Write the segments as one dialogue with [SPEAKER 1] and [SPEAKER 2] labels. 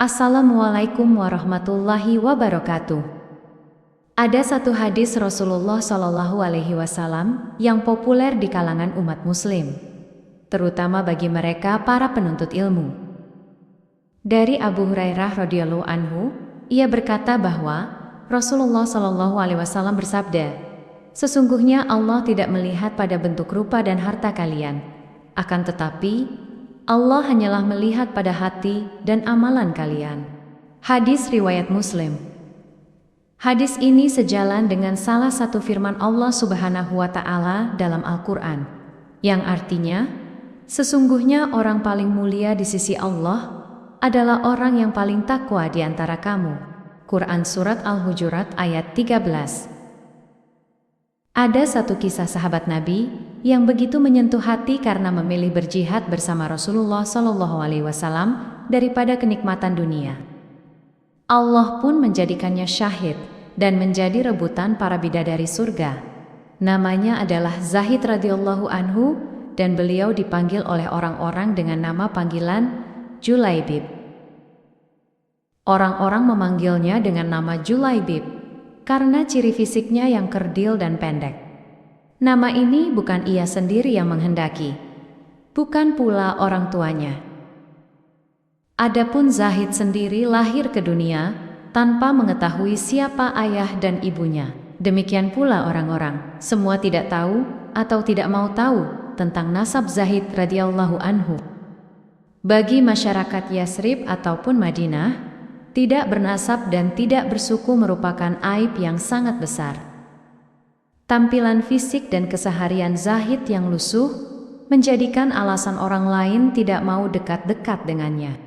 [SPEAKER 1] Assalamualaikum warahmatullahi wabarakatuh. Ada satu hadis Rasulullah Shallallahu Alaihi Wasallam yang populer di kalangan umat Muslim, terutama bagi mereka para penuntut ilmu. Dari Abu Hurairah radhiyallahu anhu, ia berkata bahwa Rasulullah Shallallahu Alaihi Wasallam bersabda, "Sesungguhnya Allah tidak melihat pada bentuk rupa dan harta kalian, akan tetapi Allah hanyalah melihat pada hati dan amalan kalian." Hadis riwayat Muslim. Hadis ini sejalan dengan salah satu firman Allah Subhanahu wa Ta'ala dalam Al-Quran, yang artinya, sesungguhnya orang paling mulia di sisi Allah adalah orang yang paling takwa di antara kamu. Quran Surat Al-Hujurat ayat 13. Ada satu kisah sahabat Nabi yang begitu menyentuh hati karena memilih berjihad bersama Rasulullah Shallallahu Alaihi Wasallam daripada kenikmatan dunia. Allah pun menjadikannya syahid dan menjadi rebutan para bidadari surga. Namanya adalah Zahid radhiyallahu anhu dan beliau dipanggil oleh orang-orang dengan nama panggilan Julaibib. Orang-orang memanggilnya dengan nama Julaibib karena ciri fisiknya yang kerdil dan pendek. Nama ini bukan ia sendiri yang menghendaki, bukan pula orang tuanya. Adapun Zahid sendiri lahir ke dunia tanpa mengetahui siapa ayah dan ibunya. Demikian pula orang-orang, semua tidak tahu atau tidak mau tahu tentang nasab Zahid radhiyallahu anhu. Bagi masyarakat Yasrib ataupun Madinah, tidak bernasab dan tidak bersuku merupakan aib yang sangat besar. Tampilan fisik dan keseharian Zahid yang lusuh menjadikan alasan orang lain tidak mau dekat-dekat dengannya.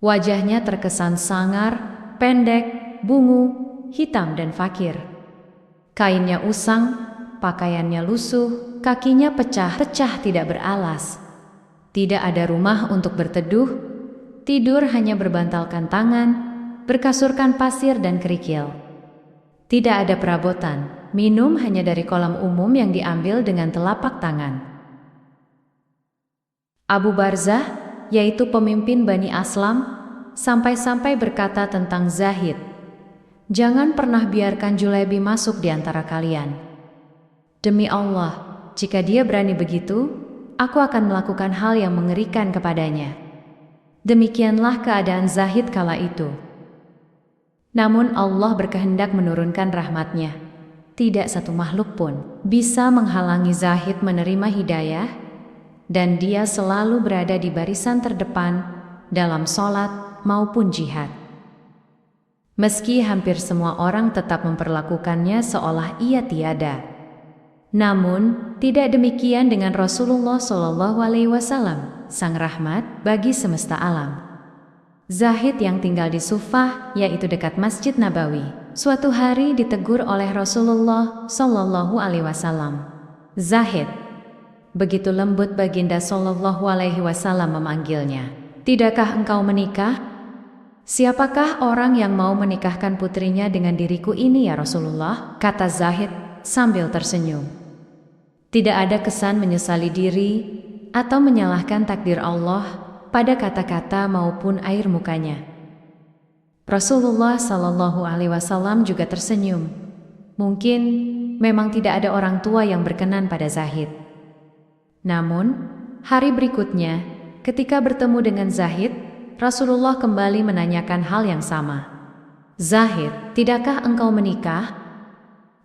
[SPEAKER 1] Wajahnya terkesan sangar, pendek, bungu, hitam dan fakir. Kainnya usang, pakaiannya lusuh, kakinya pecah-pecah tidak beralas. Tidak ada rumah untuk berteduh, tidur hanya berbantalkan tangan, berkasurkan pasir dan kerikil. Tidak ada perabotan, minum hanya dari kolam umum yang diambil dengan telapak tangan. Abu Barzah, yaitu pemimpin Bani Aslam, sampai-sampai berkata tentang Zahid, "Jangan pernah biarkan Julaibi masuk di antara kalian. Demi Allah, jika dia berani begitu, aku akan melakukan hal yang mengerikan kepadanya." Demikianlah keadaan Zahid kala itu. Namun Allah berkehendak menurunkan rahmat-Nya. Tidak satu makhluk pun bisa menghalangi Zahid menerima hidayah, dan dia selalu berada di barisan terdepan dalam sholat maupun jihad. Meski hampir semua orang tetap memperlakukannya seolah ia tiada. Namun, tidak demikian dengan Rasulullah Shallallahu Alaihi Wasallam, sang rahmat bagi semesta alam. Zahid yang tinggal di Sufah, yaitu dekat Masjid Nabawi, suatu hari ditegur oleh Rasulullah Shallallahu Alaihi Wasallam. "Zahid," begitu lembut baginda Shallallahu Alaihi Wasallam memanggilnya, "tidakkah engkau menikah?" "Siapakah orang yang mau menikahkan putrinya dengan diriku ini ya Rasulullah?" kata Zahid sambil tersenyum. Tidak ada kesan menyesali diri atau menyalahkan takdir Allah pada kata-kata maupun air mukanya. Rasulullah Shallallahu Alaihi Wasallam juga tersenyum. Mungkin memang tidak ada orang tua yang berkenan pada Zahid. Namun, hari berikutnya, ketika bertemu dengan Zahid, Rasulullah kembali menanyakan hal yang sama. "Zahid, tidakkah engkau menikah?"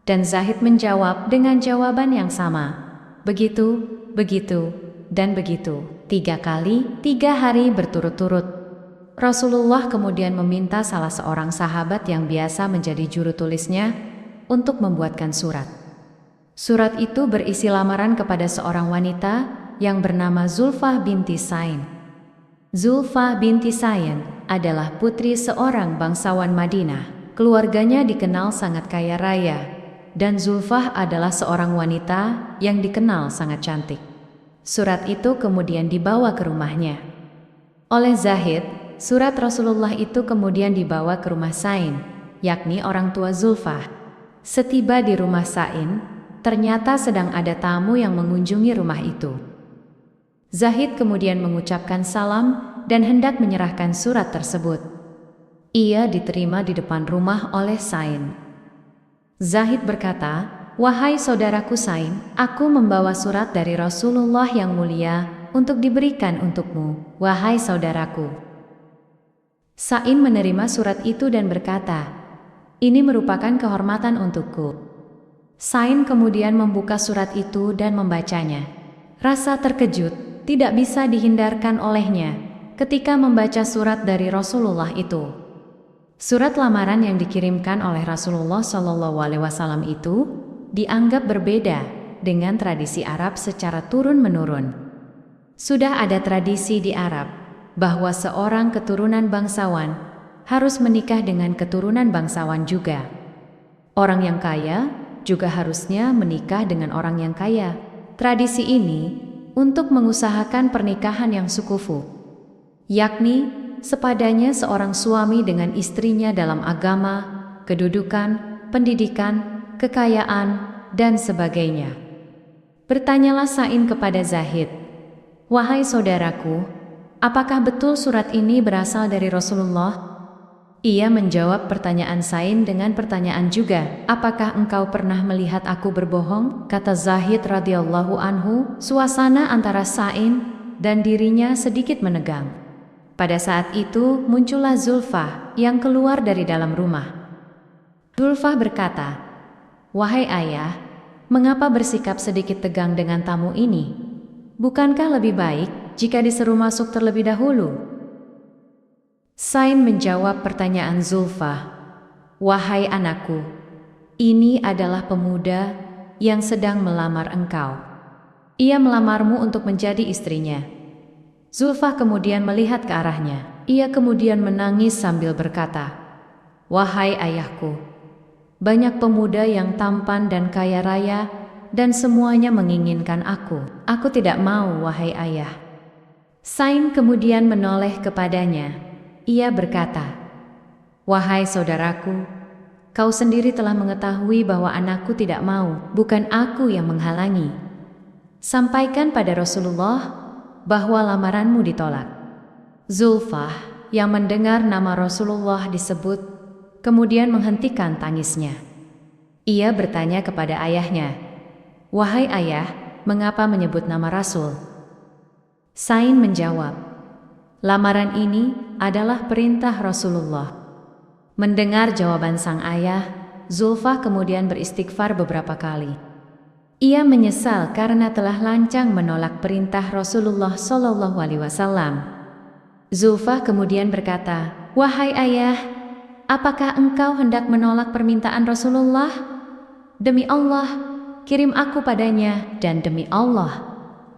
[SPEAKER 1] Dan Zahid menjawab dengan jawaban yang sama. Begitu, begitu, dan begitu. 3 kali, 3 hari berturut-turut. Rasulullah kemudian meminta salah seorang sahabat yang biasa menjadi juru tulisnya untuk membuatkan surat. Surat itu berisi lamaran kepada seorang wanita yang bernama Zulfah binti Sain. Zulfah binti Sain adalah putri seorang bangsawan Madinah. Keluarganya dikenal sangat kaya raya, dan Zulfah adalah seorang wanita yang dikenal sangat cantik. Surat itu kemudian dibawa ke rumahnya. Oleh Zahid, surat Rasulullah itu kemudian dibawa ke rumah Sain, yakni orang tua Zulfah. Setiba di rumah Sain, ternyata sedang ada tamu yang mengunjungi rumah itu. Zahid kemudian mengucapkan salam dan hendak menyerahkan surat tersebut. Ia diterima di depan rumah oleh Sain. Zahid berkata, "Wahai saudaraku Sain, aku membawa surat dari Rasulullah yang mulia untuk diberikan untukmu, wahai saudaraku." Sain menerima surat itu dan berkata, "Ini merupakan kehormatan untukku." Sain kemudian membuka surat itu dan membacanya. Rasa terkejut tidak bisa dihindarkan olehnya ketika membaca surat dari Rasulullah itu. Surat lamaran yang dikirimkan oleh Rasulullah SAW itu dianggap berbeda dengan tradisi Arab secara turun-menurun. Sudah ada tradisi di Arab bahwa seorang keturunan bangsawan harus menikah dengan keturunan bangsawan juga. Orang yang kaya juga harusnya menikah dengan orang yang kaya. Tradisi ini untuk mengusahakan pernikahan yang sukufu, yakni sepadanya seorang suami dengan istrinya dalam agama, kedudukan, pendidikan, kekayaan, dan sebagainya. Bertanyalah Sain kepada Zahid, "Wahai saudaraku, apakah betul surat ini berasal dari Rasulullah?" Ia menjawab pertanyaan Sain dengan pertanyaan juga, "Apakah engkau pernah melihat aku berbohong?" Kata Zahid radhiyallahu anhu, suasana antara Sain dan dirinya sedikit menegang. Pada saat itu muncullah Zulfah yang keluar dari dalam rumah. Zulfah berkata, "Wahai ayah, mengapa bersikap sedikit tegang dengan tamu ini? Bukankah lebih baik jika disuruh masuk terlebih dahulu?" Sain menjawab pertanyaan Zulfah, "Wahai anakku, ini adalah pemuda yang sedang melamar engkau. Ia melamarmu untuk menjadi istrinya." Zulfah kemudian melihat ke arahnya. Ia kemudian menangis sambil berkata, "Wahai ayahku, banyak pemuda yang tampan dan kaya raya dan semuanya menginginkan aku. Aku tidak mau, wahai ayah." Sain kemudian menoleh kepadanya. Ia berkata, "Wahai saudaraku, kau sendiri telah mengetahui bahwa anakku tidak mau, bukan aku yang menghalangi. Sampaikan pada Rasulullah bahwa lamaranmu ditolak." Zulfah yang mendengar nama Rasulullah disebut, kemudian menghentikan tangisnya. Ia bertanya kepada ayahnya, "Wahai ayah, mengapa menyebut nama Rasul?" Sain menjawab, "Lamaran ini adalah perintah Rasulullah." Mendengar jawaban sang ayah, Zulfah kemudian beristighfar beberapa kali. Ia menyesal karena telah lancang menolak perintah Rasulullah SAW. Zulfah kemudian berkata, "Wahai ayah, apakah engkau hendak menolak permintaan Rasulullah? Demi Allah, kirim aku padanya, dan demi Allah,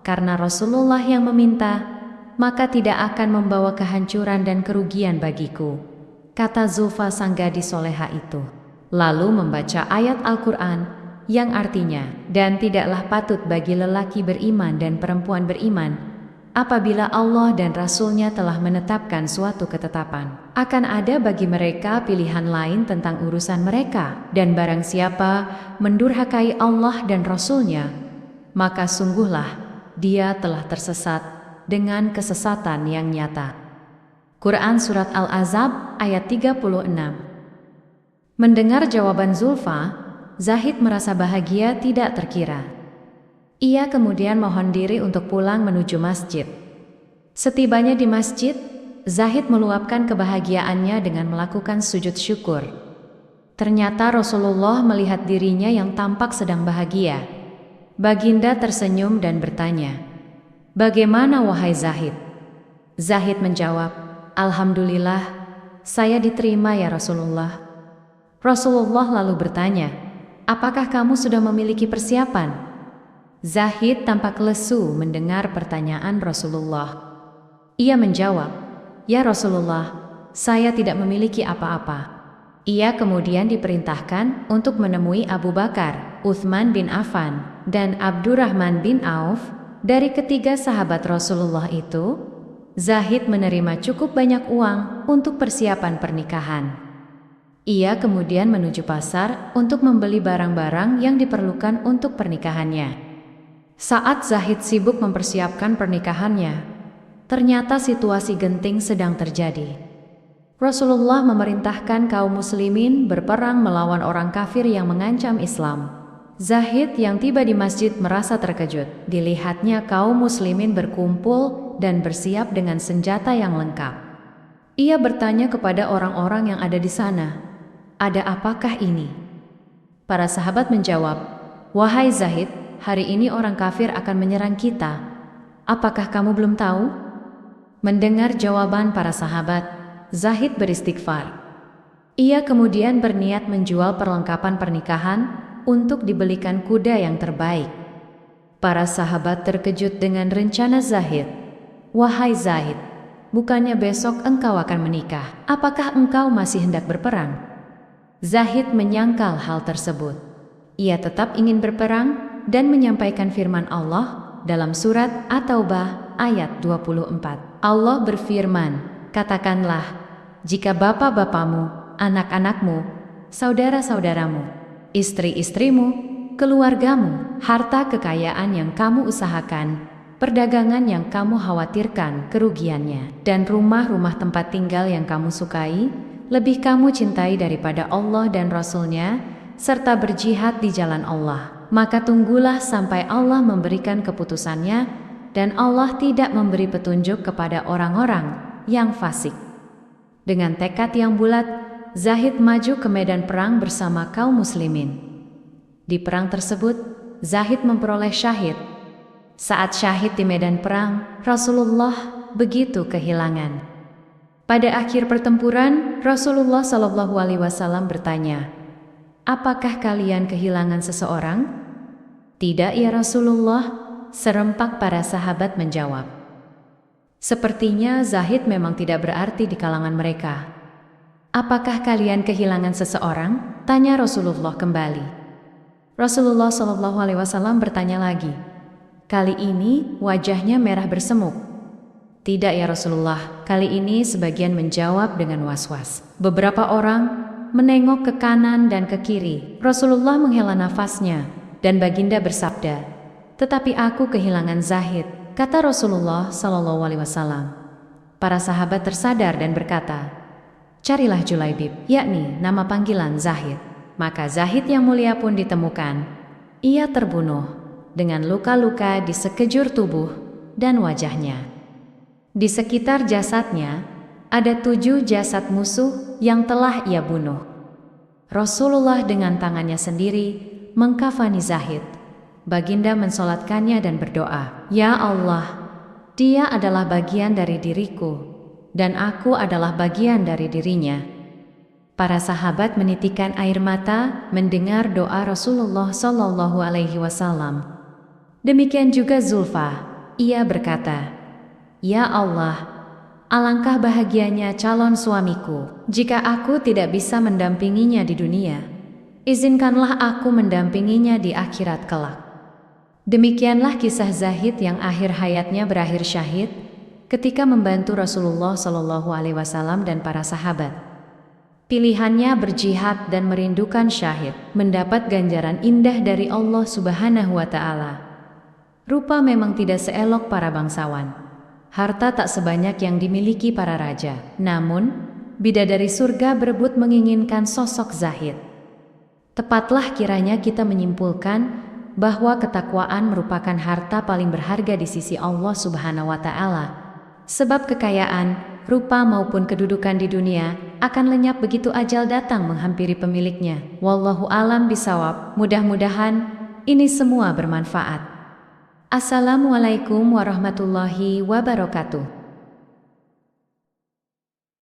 [SPEAKER 1] karena Rasulullah yang meminta, maka tidak akan membawa kehancuran dan kerugian bagiku," kata Zulfah sang gadis soleha itu. Lalu membaca ayat Al-Quran yang artinya, "Dan tidaklah patut bagi lelaki beriman dan perempuan beriman, apabila Allah dan Rasul-Nya telah menetapkan suatu ketetapan, akan ada bagi mereka pilihan lain tentang urusan mereka, dan barang siapa mendurhakai Allah dan Rasul-Nya, maka sungguhlah dia telah tersesat dengan kesesatan yang nyata." Quran Surat Al-Ahzab ayat 36. Mendengar jawaban Zulfah, Zahid merasa bahagia tidak terkira. Ia kemudian mohon diri untuk pulang menuju masjid. Setibanya di masjid, Zahid meluapkan kebahagiaannya dengan melakukan sujud syukur. Ternyata Rasulullah melihat dirinya yang tampak sedang bahagia. Baginda tersenyum dan bertanya, "Bagaimana wahai Zahid?" Zahid menjawab, "Alhamdulillah, saya diterima ya Rasulullah." Rasulullah lalu bertanya, "Apakah kamu sudah memiliki persiapan?" Zahid tampak lesu mendengar pertanyaan Rasulullah. Ia menjawab, "Ya Rasulullah, saya tidak memiliki apa-apa." Ia kemudian diperintahkan untuk menemui Abu Bakar, Uthman bin Affan, dan Abdurrahman bin Auf. Dari ketiga sahabat Rasulullah itu, Zahid menerima cukup banyak uang untuk persiapan pernikahan. Ia kemudian menuju pasar untuk membeli barang-barang yang diperlukan untuk pernikahannya. Saat Zahid sibuk mempersiapkan pernikahannya, ternyata situasi genting sedang terjadi. Rasulullah memerintahkan kaum muslimin berperang melawan orang kafir yang mengancam Islam. Zahid yang tiba di masjid merasa terkejut. Dilihatnya kaum muslimin berkumpul dan bersiap dengan senjata yang lengkap. Ia bertanya kepada orang-orang yang ada di sana, "Ada apakah ini?" Para sahabat menjawab, "Wahai Zahid, hari ini orang kafir akan menyerang kita. Apakah kamu belum tahu?" Mendengar jawaban para sahabat, Zahid beristighfar. Ia kemudian berniat menjual perlengkapan pernikahan untuk dibelikan kuda yang terbaik. Para sahabat terkejut dengan rencana Zahid. "Wahai Zahid, bukannya besok engkau akan menikah? Apakah engkau masih hendak berperang?" Zahid menyangkal hal tersebut. Ia tetap ingin berperang dan menyampaikan firman Allah dalam surat At-Taubah ayat 24. Allah berfirman, "Katakanlah, jika bapak-bapakmu, anak-anakmu, saudara-saudaramu, istri-istrimu, keluargamu, harta kekayaan yang kamu usahakan, perdagangan yang kamu khawatirkan kerugiannya, dan rumah-rumah tempat tinggal yang kamu sukai, lebih kamu cintai daripada Allah dan Rasul-Nya, serta berjihad di jalan Allah, maka tunggulah sampai Allah memberikan keputusannya, dan Allah tidak memberi petunjuk kepada orang-orang yang fasik." Dengan tekad yang bulat, Zahid maju ke medan perang bersama kaum muslimin. Di perang tersebut, Zahid memperoleh syahid. Saat syahid di medan perang, Rasulullah begitu kehilangan. Pada akhir pertempuran, Rasulullah SAW bertanya, "Apakah kalian kehilangan seseorang?" "Tidak ya Rasulullah," serempak para sahabat menjawab. Sepertinya Zahid memang tidak berarti di kalangan mereka. "Apakah kalian kehilangan seseorang?" tanya Rasulullah kembali. Rasulullah SAW bertanya lagi. Kali ini wajahnya merah bersemuk. "Tidak ya Rasulullah," kali ini sebagian menjawab dengan was-was. Beberapa orang menengok ke kanan dan ke kiri. Rasulullah menghela nafasnya dan baginda bersabda, "Tetapi aku kehilangan Zahid," kata Rasulullah SAW. Para sahabat tersadar dan berkata, "Carilah Julaibib," yakni nama panggilan Zahid. Maka Zahid yang mulia pun ditemukan. Ia terbunuh dengan luka-luka di sekejur tubuh dan wajahnya. Di sekitar jasadnya ada 7 jasad musuh yang telah ia bunuh. Rasulullah dengan tangannya sendiri mengkafani Zahid. Baginda mensolatkannya dan berdoa, "Ya Allah, dia adalah bagian dari diriku, dan aku adalah bagian dari dirinya." Para sahabat menitikan air mata mendengar doa Rasulullah SAW. Demikian juga Zulfa, ia berkata, "Ya Allah, alangkah bahagianya calon suamiku. Jika aku tidak bisa mendampinginya di dunia, izinkanlah aku mendampinginya di akhirat kelak." Demikianlah kisah Zahid yang akhir hayatnya berakhir syahid ketika membantu Rasulullah SAW dan para sahabat. Pilihannya berjihad dan merindukan syahid, mendapat ganjaran indah dari Allah Subhanahu wa Ta'ala. Rupa memang tidak seelok para bangsawan. Harta tak sebanyak yang dimiliki para raja. Namun, bidadari surga berebut menginginkan sosok Zahid. Tepatlah kiranya kita menyimpulkan bahwa ketakwaan merupakan harta paling berharga di sisi Allah Subhanahu wa Ta'ala. Sebab kekayaan, rupa maupun kedudukan di dunia akan lenyap begitu ajal datang menghampiri pemiliknya. Wallahu alam bisawab. Mudah-mudahan ini semua bermanfaat. Assalamualaikum warahmatullahi wabarakatuh.